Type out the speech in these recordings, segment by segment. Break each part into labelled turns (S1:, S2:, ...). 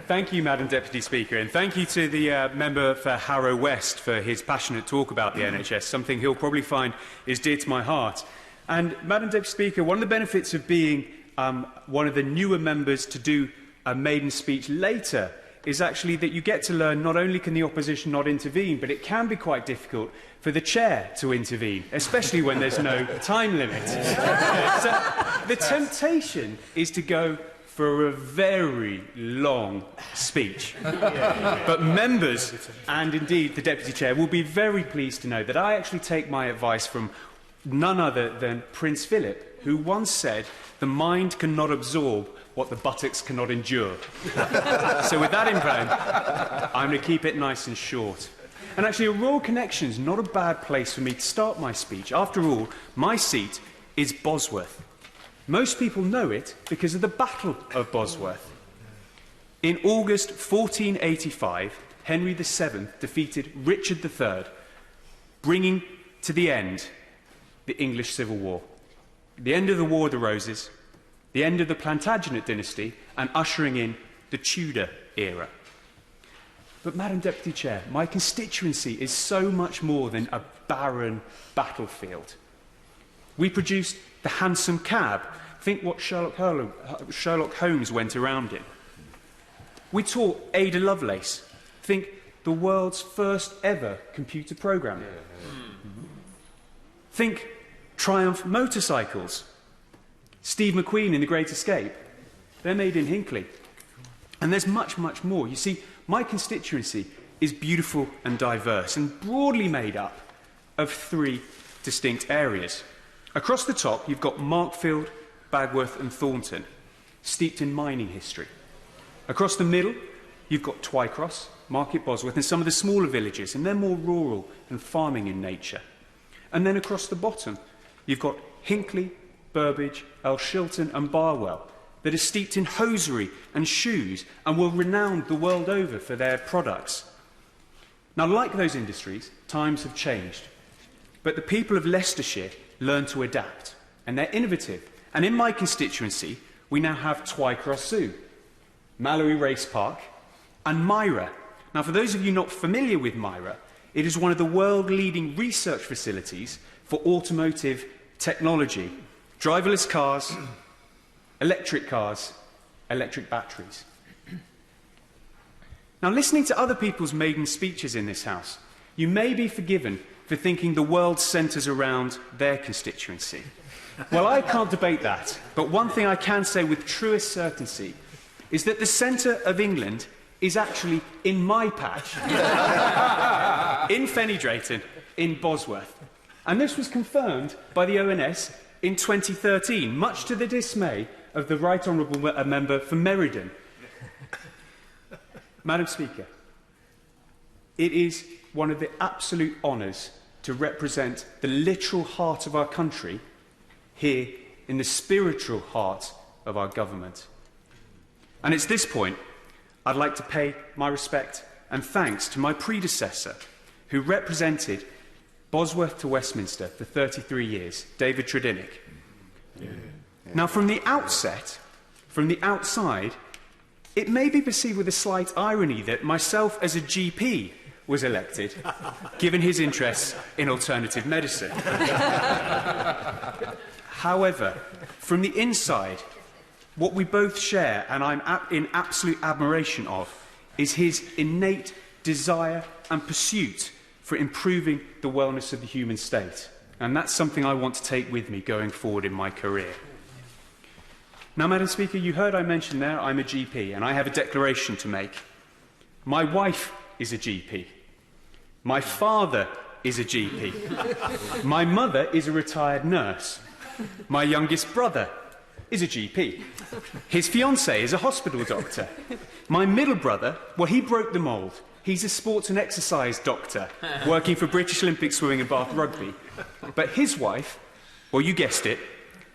S1: Thank you, Madam Deputy Speaker, and thank you to the member for Harrow West for his passionate talk about the NHS, something he'll probably find is dear to my heart. And, Madam Deputy Speaker, one of the benefits of being one of the newer members to do a maiden speech later is actually that you get to learn not only can the opposition not intervene, but it can be quite difficult for the chair to intervene, especially when there's no time limit. So the temptation is to go for a very long speech. But members, and indeed the Deputy Chair, will be very pleased to know that I actually take my advice from none other than Prince Philip, who once said, "The mind cannot absorb what the buttocks cannot endure." So with that in mind, I'm going to keep it nice and short. And actually, a royal connection's not a bad place for me to start my speech. After all, my seat is Bosworth. Most people know it because of the Battle of Bosworth. In August 1485, Henry VII defeated Richard III, bringing to the end the English Civil War. The end of the War of the Roses, the end of the Plantagenet dynasty, and ushering in the Tudor era. But, Madam Deputy Chair, my constituency is so much more than a barren battlefield. We produced the hansom cab. Think what Sherlock Holmes went around in. We taught Ada Lovelace. Think the world's first ever computer programming. Think Triumph motorcycles. Steve McQueen in The Great Escape. They're made in Hinckley. And there's much, much more. You see, my constituency is beautiful and diverse and broadly made up of three distinct areas. Across the top, you've got Markfield, Bagworth and Thornton, steeped in mining history. Across the middle, you've got Twycross, Market Bosworth and some of the smaller villages, and they're more rural and farming in nature. And then across the bottom, you've got Hinckley, Burbage, Elshilton and Barwell, that are steeped in hosiery and shoes and were renowned the world over for their products. Now, like those industries, times have changed, but the people of Leicestershire learn to adapt, and they're innovative. And in my constituency, we now have Twycross Zoo, Mallory Race Park, and Myra. Now, for those of you not familiar with Myra, it is one of the world-leading research facilities for automotive technology, driverless cars, electric batteries. Now, listening to other people's maiden speeches in this House, you may be forgiven for thinking the world centres around their constituency. Well, I can't debate that, but one thing I can say with truest certainty is that the centre of England is actually in my patch, in Fenny Drayton, in Bosworth. And this was confirmed by the ONS in 2013, much to the dismay of the Right Honourable Member for Meriden. Madam Speaker, it is one of the absolute honours to represent the literal heart of our country here in the spiritual heart of our government. And it's this point I'd like to pay my respect and thanks to my predecessor, who represented Bosworth to Westminster for 33 years, David Tredynick. Now, from the outset, from the outside, it may be perceived with a slight irony that myself as a GP was elected, given his interests in alternative medicine. However, from the inside, what we both share, and I'm in absolute admiration of, is his innate desire and pursuit for improving the wellness of the human state. And that's something I want to take with me going forward in my career. Now, Madam Speaker, you heard I mention there I'm a GP, and I have a declaration to make. My wife is a GP. My father is a GP. My mother is a retired nurse. My youngest brother is a GP. His fiancée is a hospital doctor. My middle brother, well, he broke the mould. He's a sports and exercise doctor, working for British Olympic Swimming and Bath Rugby. But his wife, well, you guessed it,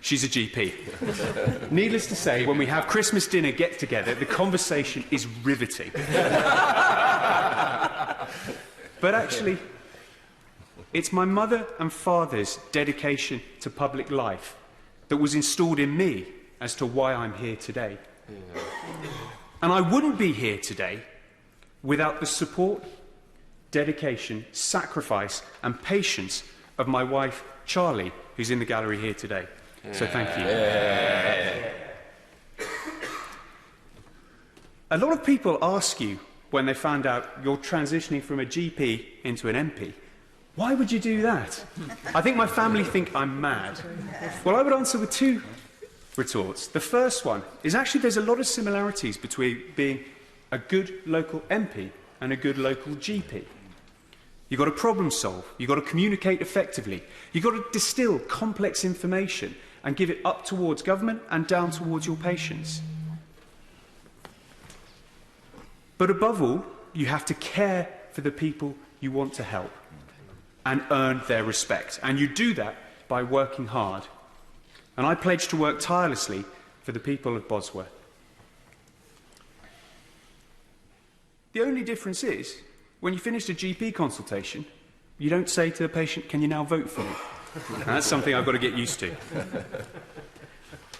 S1: she's a GP. Needless to say, when we have Christmas dinner get-together, the conversation is riveting. But actually, it's my mother and father's dedication to public life that was installed in me as to why I'm here today. And I wouldn't be here today without the support, dedication, sacrifice and patience of my wife, Charlie, who's in the gallery here today. So thank you. A lot of people ask you when they find out you're transitioning from a GP into an MP, why would you do that? I think my family think I'm mad. Well, I would answer with two retorts. The first one is actually there's a lot of similarities between being a good local MP and a good local GP. You've got to problem solve, you've got to communicate effectively, you've got to distill complex information and give it up towards government and down towards your patients. But above all, you have to care for the people you want to help and earn their respect. And you do that by working hard. And I pledge to work tirelessly for the people of Bosworth. The only difference is, when you finish a GP consultation, you don't say to the patient, "Can you now vote for me?" And that's something I've got to get used to.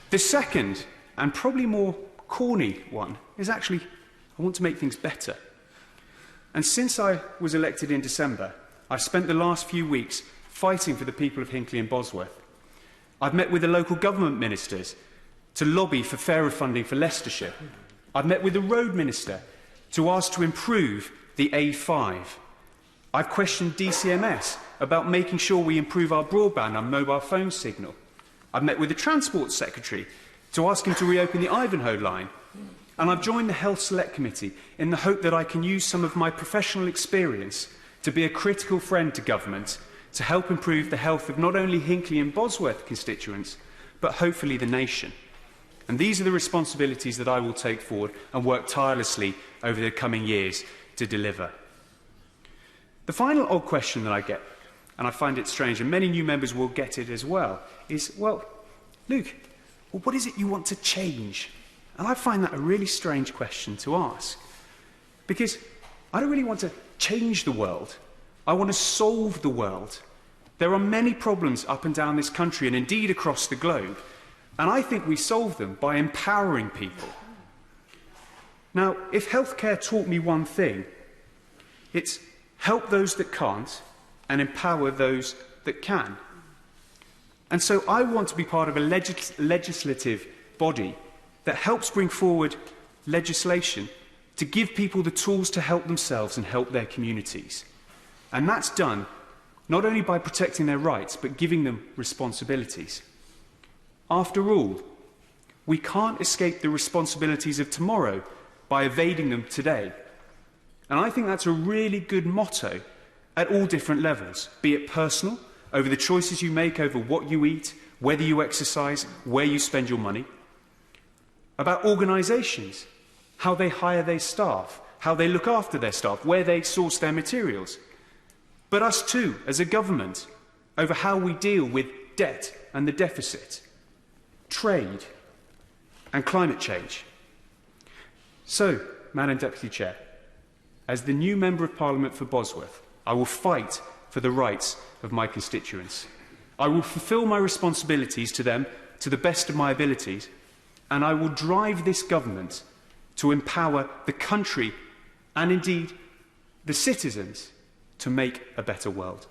S1: The second, and probably more corny one, is actually, I want to make things better. And since I was elected in December, I've spent the last few weeks fighting for the people of Hinckley and Bosworth. I've met with the local government ministers to lobby for fairer funding for Leicestershire. I've met with the road minister to ask to improve the A5. I've questioned DCMS about making sure we improve our broadband and mobile phone signal. I've met with the Transport Secretary to ask him to reopen the Ivanhoe line. And I've joined the Health Select Committee in the hope that I can use some of my professional experience to be a critical friend to government to help improve the health of not only Hinckley and Bosworth constituents, but hopefully the nation. And these are the responsibilities that I will take forward and work tirelessly over the coming years to deliver. The final odd question that I get, and I find it strange, and many new members will get it as well, is, well, Luke, what is it you want to change? And I find that a really strange question to ask. Because I don't really want to change the world. I want to solve the world. There are many problems up and down this country, and indeed across the globe. And I think we solve them by empowering people. Now, if healthcare taught me one thing, it's help those that can't and empower those that can. And so I want to be part of a legislative body that helps bring forward legislation to give people the tools to help themselves and help their communities. And that's done not only by protecting their rights, but giving them responsibilities. After all, we can't escape the responsibilities of tomorrow by evading them today. And I think that's a really good motto at all different levels, be it personal, over the choices you make over what you eat, whether you exercise, where you spend your money, about organisations, how they hire their staff, how they look after their staff, where they source their materials. But us too, as a government, over how we deal with debt and the deficit, trade and climate change. So, Madam Deputy Chair, as the new Member of Parliament for Bosworth, I will fight for the rights of my constituents. I will fulfil my responsibilities to them to the best of my abilities, and I will drive this government to empower the country and indeed the citizens to make a better world.